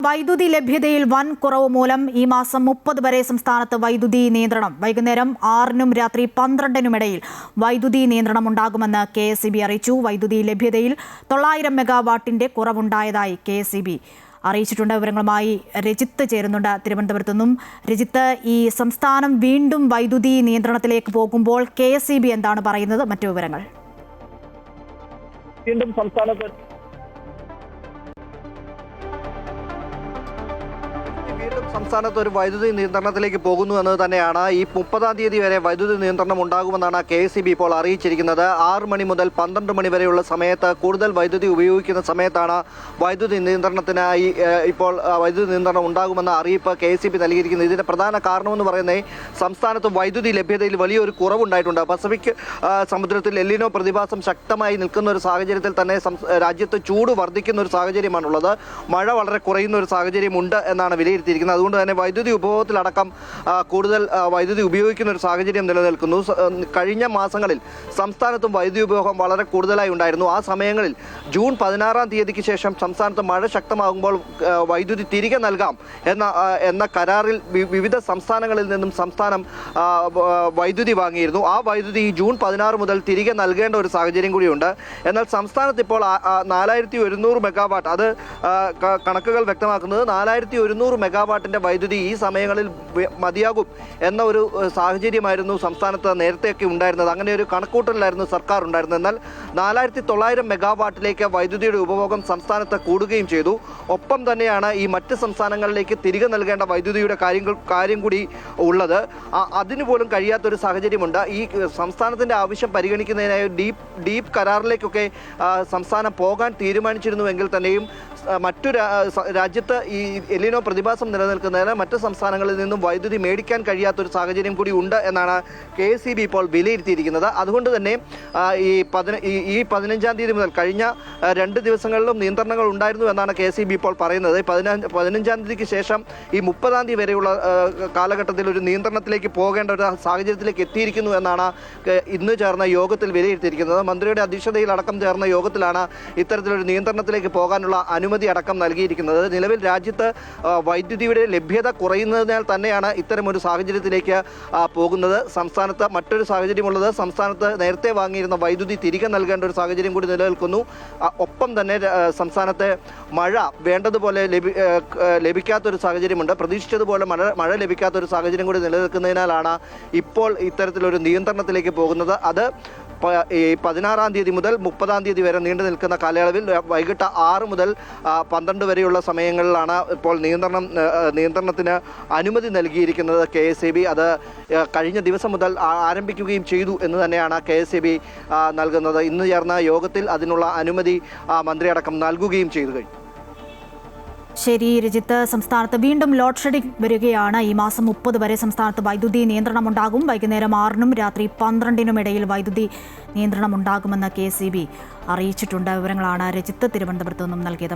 വൈദ്യുതി ലഭ്യതയിൽ വൻ കുറവ് മൂലം ഈ മാസം 30 വരെ സംസ്ഥാനത്ത് വൈദ്യുതി നിയന്ത്രണം. വൈകുന്നേരം 6-നും രാത്രി 12-നും ഇടയിൽ വൈദ്യുതി നിയന്ത്രണം ഉണ്ടാകുമെന്ന് KSEB അറിയിച്ചു. വൈദ്യുതി ലഭ്യതയിൽ 900 മെഗാവാട്ടിന്റെ കുറവുണ്ടായതായി KSEB അറിയിച്ചിട്ടുണ്ട്. വിവരങ്ങളുമായി രജിത്ത് ചേരുന്നുണ്ട് തിരുവനന്തപുരത്തു നിന്നും. രജിത്ത്, ഈ സംസ്ഥാനം വീണ്ടും വൈദ്യുതി നിയന്ത്രണത്തിലേക്ക് പോകുമ്പോൾ KSEB എന്താണ് പറയുന്നത്? മറ്റു വിവരങ്ങൾ. വീണ്ടും സംസ്ഥാനത്ത് ഒരു വൈദ്യുതി നിയന്ത്രണത്തിലേക്ക് പോകുന്നു എന്നത് തന്നെയാണ്. ഈ 30-ാം തീയതി വരെ വൈദ്യുതി നിയന്ത്രണം ഉണ്ടാകുമെന്നാണ് KSEB ഇപ്പോൾ അറിയിച്ചിരിക്കുന്നത്. 6 മണി മുതൽ 12 മണി വരെയുള്ള സമയത്ത് കൂടുതൽ വൈദ്യുതി ഉപയോഗിക്കുന്ന സമയത്താണ് വൈദ്യുതി നിയന്ത്രണത്തിനായി ഇപ്പോൾ വൈദ്യുതി നിയന്ത്രണം ഉണ്ടാകുമെന്ന അറിയിപ്പ് KSEB നൽകിയിരിക്കുന്നത്. ഇതിന്റെ പ്രധാന കാരണമെന്ന് പറയുന്നത് സംസ്ഥാനത്ത് വൈദ്യുതി ലഭ്യതയിൽ വലിയൊരു കുറവുണ്ടായിട്ടുണ്ട്. പസഫിക് സമുദ്രത്തിൽ എല്ലിനോ പ്രതിഭാസം ശക്തമായി നിൽക്കുന്ന ഒരു സാഹചര്യത്തിൽ തന്നെ രാജ്യത്ത് ചൂട് വർദ്ധിക്കുന്ന ഒരു സാഹചര്യമാണുള്ളത്. മഴ വളരെ കുറയുന്ന ഒരു സാഹചര്യമുണ്ട് എന്നാണ് വിലയിരുത്തിയിരിക്കുന്നത്. അതുകൊണ്ട് തന്നെ വൈദ്യുതി ഉപഭോഗത്തിലടക്കം കൂടുതൽ വൈദ്യുതി ഉപയോഗിക്കുന്ന ഒരു സാഹചര്യം നിലനിൽക്കുന്നു. കഴിഞ്ഞ മാസങ്ങളിൽ സംസ്ഥാനത്തും വൈദ്യുതി ഉപയോഗം വളരെ കൂടുതലായി ഉണ്ടായിരുന്നു. ആ സമയങ്ങളിൽ ജൂൺ 16-ാം തീയതിക്ക് ശേഷം സംസ്ഥാനത്ത് മഴ ശക്തമാകുമ്പോൾ വൈദ്യുതി തിരികെ നൽകാം എന്ന കരാറിൽ വിവിധ സംസ്ഥാനങ്ങളിൽ നിന്നും സംസ്ഥാനം വൈദ്യുതി വാങ്ങിയിരുന്നു. ആ വൈദ്യുതി ജൂൺ 16 മുതൽ തിരികെ നൽകേണ്ട ഒരു സാഹചര്യം കൂടിയുണ്ട്. എന്നാൽ സംസ്ഥാനത്ത് ഇപ്പോൾ 4100 മെഗാവാട്ട്, അത് കണക്കുകൾ വ്യക്തമാക്കുന്നത് 4100 മെഗാവാട്ടിന്റെ വൈദ്യുതി ഈ സമയങ്ങളിൽ മതിയാകും എന്ന ഒരു സാഹചര്യമായിരുന്നു സംസ്ഥാനത്ത് നേരത്തെയൊക്കെ ഉണ്ടായിരുന്നത്. അങ്ങനെ ഒരു കണക്കൂട്ടലിലായിരുന്നു സർക്കാർ ഉണ്ടായിരുന്നത്. എന്നാൽ 4900 മെഗാവാട്ടിലേക്ക് വൈദ്യുതിയുടെ ഉപഭോഗം സംസ്ഥാനത്ത് കൂടുകയും ചെയ്തു. ഒപ്പം തന്നെയാണ് ഈ മറ്റ് സംസ്ഥാനങ്ങളിലേക്ക് തിരികെ നൽകേണ്ട വൈദ്യുതിയുടെ കാര്യം കൂടി ഉള്ളത്. അതിനു പോലും കഴിയാത്തൊരു സാഹചര്യമുണ്ട്. ഈ സംസ്ഥാനത്തിന്റെ ആവശ്യം പരിഗണിക്കുന്നതിനായി ഡീപ്പ് കരാറിലേക്കൊക്കെ സംസ്ഥാനം പോകാൻ തീരുമാനിച്ചിരുന്നുവെങ്കിൽ തന്നെയും മറ്റു രാജ്യത്ത് ഈ എല്ലിനോ പ്രതിഭാസം നിലനിൽക്കുന്നതിന് മറ്റ് സംസ്ഥാനങ്ങളിൽ നിന്നും വൈദ്യുതി മേടിക്കാൻ കഴിയാത്തൊരു സാഹചര്യം കൂടി ഉണ്ട് എന്നാണ് KSEB ഇപ്പോൾ വിലയിരുത്തിയിരിക്കുന്നത്. അതുകൊണ്ട് തന്നെ ഈ 15-ാം തീയതി മുതൽ കഴിഞ്ഞ 2 ദിവസങ്ങളിലും നിയന്ത്രണങ്ങൾ ഉണ്ടായിരുന്നു എന്നാണ് KSEB ഇപ്പോൾ പറയുന്നത്. 15-ാം തീയതിക്ക് ശേഷം ഈ 30-ാം തീയതി വരെയുള്ള കാലഘട്ടത്തിൽ ഒരു നിയന്ത്രണത്തിലേക്ക് പോകേണ്ട ഒരു സാഹചര്യത്തിലേക്ക് എത്തിയിരിക്കുന്നു എന്നാണ് ഇന്ന് ചേർന്ന യോഗത്തിൽ വിലയിരുത്തിയിരിക്കുന്നത്. മന്ത്രിയുടെ അധ്യക്ഷതയിൽ അടക്കം ചേർന്ന യോഗത്തിലാണ് ഇത്തരത്തിലൊരു നിയന്ത്രണത്തിലേക്ക് പോകാനുള്ള അനുമതി അടക്കം നൽകിയിരിക്കുന്നത്. നിലവിൽ രാജ്യത്ത് വൈദ്യുതിയുടെ ലഭ്യത കുറയുന്നതിനാൽ തന്നെയാണ് ഇത്തരമൊരു സാഹചര്യത്തിലേക്ക് പോകുന്നത്. സംസ്ഥാനത്ത് മറ്റൊരു സാഹചര്യമുള്ളത്, സംസ്ഥാനത്ത് നേരത്തെ വാങ്ങിയിരുന്ന വൈദ്യുതി തിരികെ നൽകേണ്ട ഒരു സാഹചര്യം കൂടി നിലനിൽക്കുന്നു. ഒപ്പം തന്നെ സംസ്ഥാനത്തെ മഴ വേണ്ടതുപോലെ ലഭിക്കാത്തൊരു സാഹചര്യമുണ്ട്. പ്രതീക്ഷിച്ചതുപോലെ മഴ ലഭിക്കാത്തൊരു സാഹചര്യം കൂടി നിലനിൽക്കുന്നതിനാലാണ് ഇപ്പോൾ ഇത്തരത്തിലൊരു നിയന്ത്രണത്തിലേക്ക് പോകുന്നത്. അത് ഈ 16-ാം തീയതി മുതൽ 30-ാം തീയതി വരെ നീണ്ടു നിൽക്കുന്ന കാലയളവിൽ വൈകിട്ട് 6 മുതൽ 12 വരെയുള്ള സമയങ്ങളിലാണ് ഇപ്പോൾ നിയന്ത്രണത്തിന് അനുമതി നൽകിയിരിക്കുന്നത് KSEB. അത് കഴിഞ്ഞ ദിവസം മുതൽ ആരംഭിക്കുകയും ചെയ്തു എന്ന് തന്നെയാണ് KSEB നൽകുന്നത്. ഇന്ന് ചേർന്ന യോഗത്തിൽ അതിനുള്ള അനുമതി മന്ത്രിയടക്കം നൽകുകയും ചെയ്തു കഴിഞ്ഞു. ശരി രജിത്ത്, സംസ്ഥാനത്ത് വീണ്ടും ലോഡ് ഷെഡിംഗ് വരികയാണ്. ഈ മാസം 30 വരെ സംസ്ഥാനത്ത് വൈദ്യുതി നിയന്ത്രണം ഉണ്ടാകും. വൈകുന്നേരം 6-നും രാത്രി 12-നും ഇടയിൽ വൈദ്യുതി നിയന്ത്രണം ഉണ്ടാകുമെന്ന് KSEB അറിയിച്ചിട്ടുണ്ട്. വിവരങ്ങളാണ് രജിത്ത് തിരുവനന്തപുരത്തു നിന്നും നൽകിയത്.